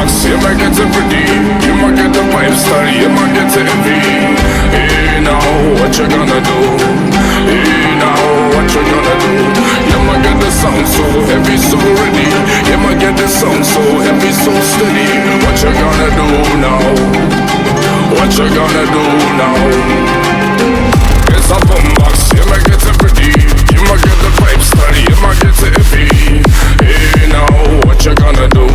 boombox, you might get it pretty. You might get the vibe steady, you might get it heavy. Hey now, what you gonna do? Hey now, what you gonna do? You might get the sound so heavy, so ready. You might get the sound so heavy, so steady. What you gonna do now? What you gonna do now? It's a boombox, you might get it pretty. You might get the vibe steady, you might get it heavy. Hey now, what you gonna do?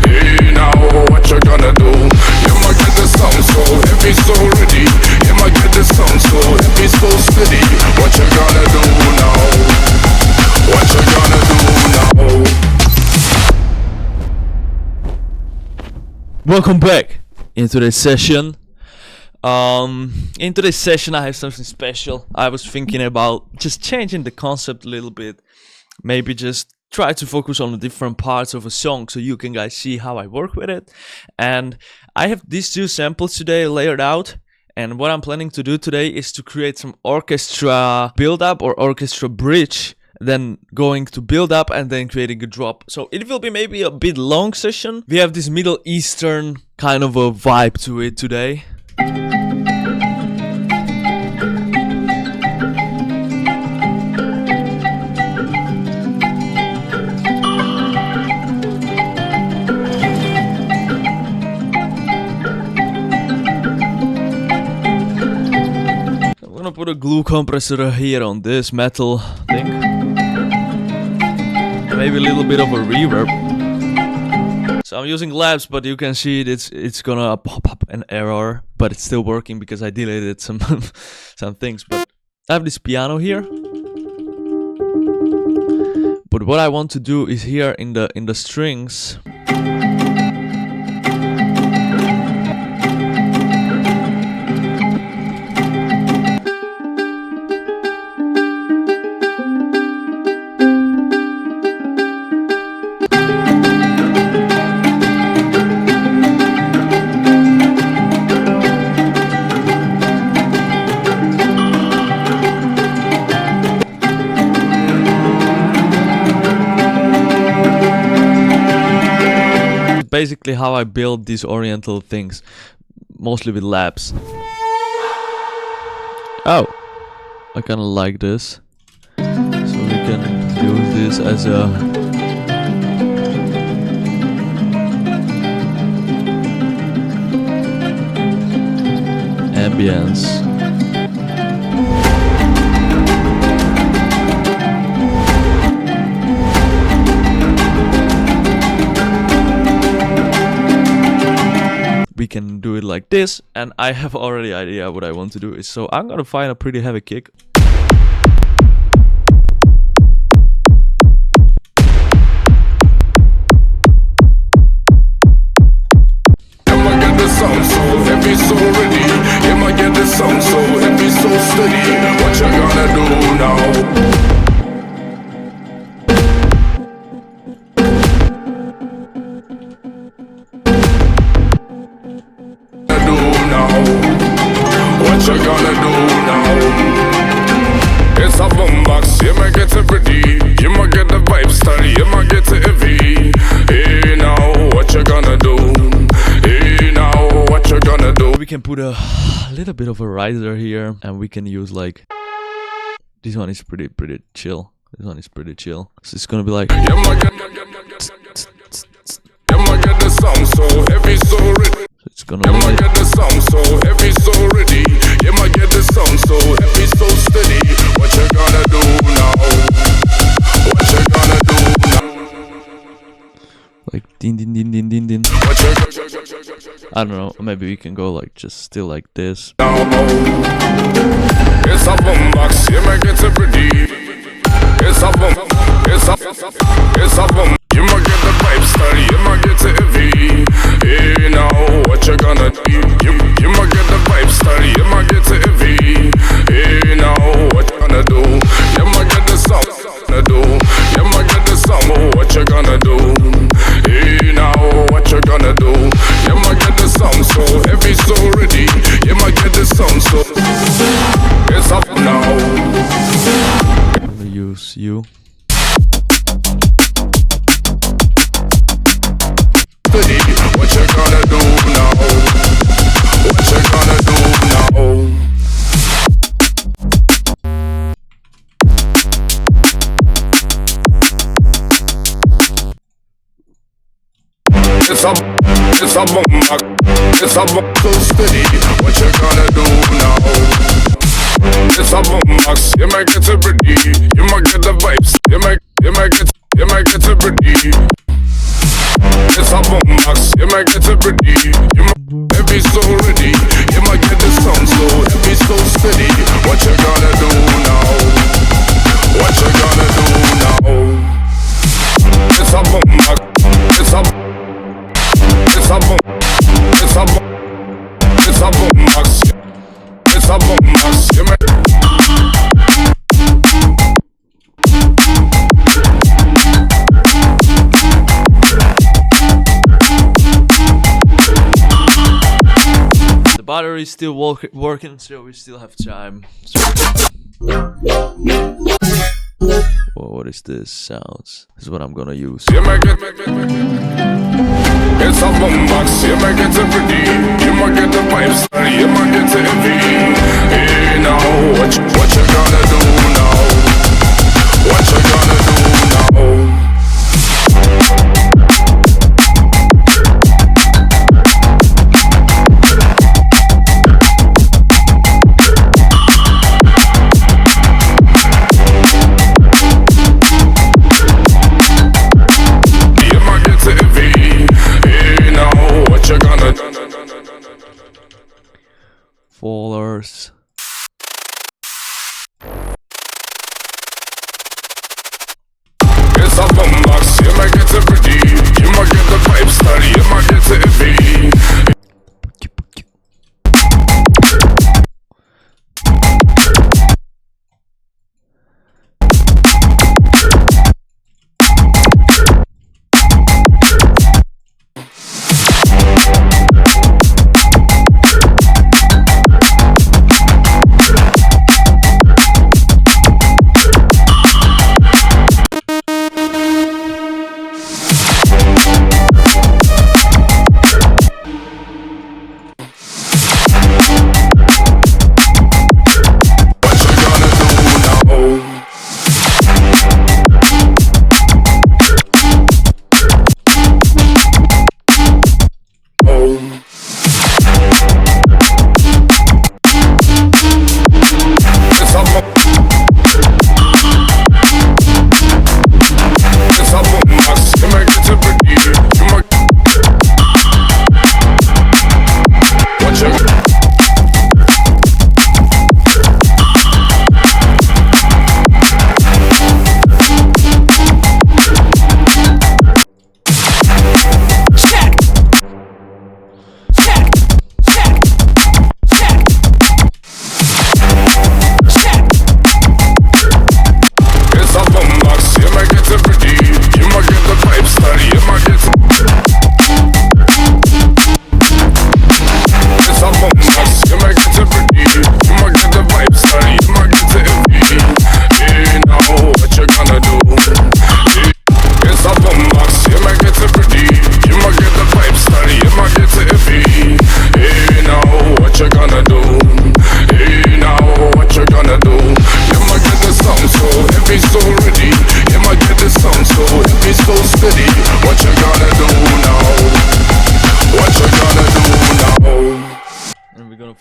Hey now, what you gonna do? You might get the sound so heavy, so ready. You might get the sound so heavy, so steady. What you gonna do now? What you gonna do now? Welcome back into this session. In today's session I have something special. I was thinking about just changing the concept a little bit. Maybe just try to focus on the different parts of a song so you can guys see how I work with it. And I have these two samples today layered out. And what I'm planning to do today is to create some orchestra build up or orchestra bridge, then going to build up and then creating a drop. So it will be maybe a bit long session. We have this Middle Eastern kind of a vibe to it today. I'm gonna put a glue compressor here on this metal thing. Maybe a little bit of a reverb. So I'm using labs, but you can see it's gonna pop up an error, but it's still working because I deleted some some things. But I have this piano here. But what I want to do is here in the strings. Basically how I build these oriental things, mostly with labs. Oh, I kinda like this. So we can use this as a ambience. We can do it like this, and I have already idea what I want to do is, so I'm gonna find a pretty heavy kick. You might get the sound so heavy, so ready. You might get the sound so heavy, so steady. What you gonna do now? What you gonna do now? It's a boombox, you might get it pretty. You might get the vibe steady, you might get it heavy. Hey now, what you gonna do? Hey now, what you gonna do? We can put a little bit of a riser here, and we can use like this one is pretty chill. This one is pretty chill. So it's gonna be like you might get the sound so heavy, so ready. It's gonna You might get the sound so heavy, so ready. You might get the sound so heavy, so steady. What you gonna do now? What you gonna do now? like din din din din din din. What you I don't know, maybe we can go like just still like this. now? It's a boombox, you might get it pretty. It's a boom, it's a boom. You might get the vibe steady, you might get it heavy. Hey now, what you gonna do? You might get the vibe steady, you might get it heavy. Hey now, what you gonna do? You might get the sound, gonna do. You might get the sound, what you gonna do? Hey now, what you gonna do? You might get the sound so heavy, so ready. You might get the sound so. It's up now. I'm gonna use you. It's a boom box. It's a boom so steady. What you gonna do now? It's a boom box. You might get it pretty. You might get the vibes. You might get it pretty. It's a boom box. You might get it pretty. You might be so ready. You might get the sound so heavy, so steady. What you gonna do now? What you gonna do now? It's a boom box. It's a boom. It's a boom box. It's a boom box. The battery is still working, so we still have time. Oh, what is this? Sounds. This is what I'm gonna use. It's a boom box, you might get it pretty. You might get the vibes, you might get it heavy. Hey now, what you gonna do now? What you gonna do now? Fallers. It's a boom box, you might get it pretty. You might get the pipe study, you might get it heavy.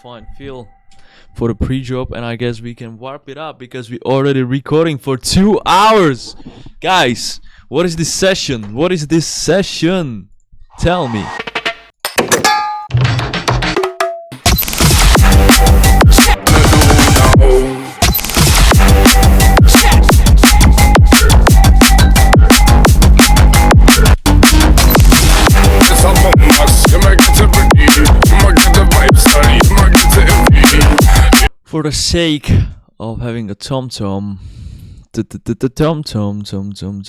Fine feel for the pre-drop, and I guess we can warp it up because we already recording for 2 hours. Guys, what is this session? What is this session? Tell me. For the sake of having a tom-tom, tom-tom.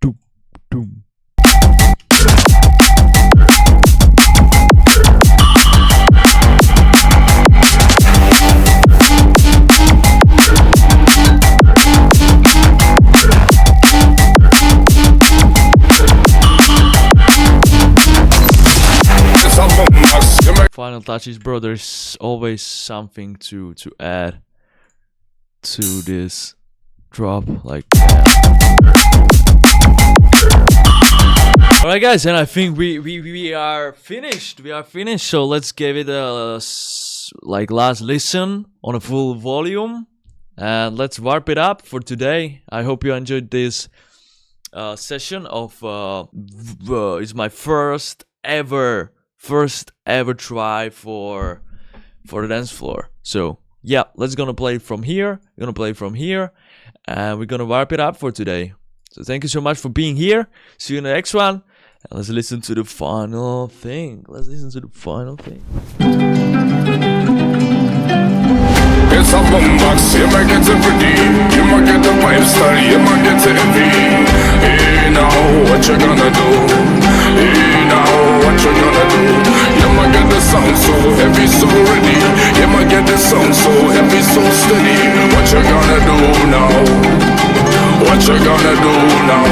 Doom, doom. Final touches, bro. There's always something to add to this drop, like that. Alright guys, and I think we are finished. We are finished. So let's give it a like last listen on a full volume, and let's warp it up for today. I hope you enjoyed this session of it's my first ever try for the dance floor. So yeah, let's gonna play from here. We're gonna play from here, and we're gonna warp it up for today. So thank you so much for being here. See you in the next one. And let's listen to the final thing. It's a boombox, you might get it pretty, you might get the vibe study, you might get it heavy. Hey now, what you gonna do? Hey now, what you gonna do? You might get the sound so heavy, so ready. You might get the sound so heavy, so steady. What you gonna do now? What you gonna do now?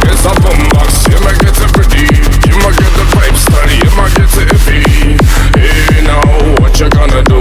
It's a boombox, you might get it pretty, you might get the vibe study, you might get it heavy. Hey now, what you gonna do?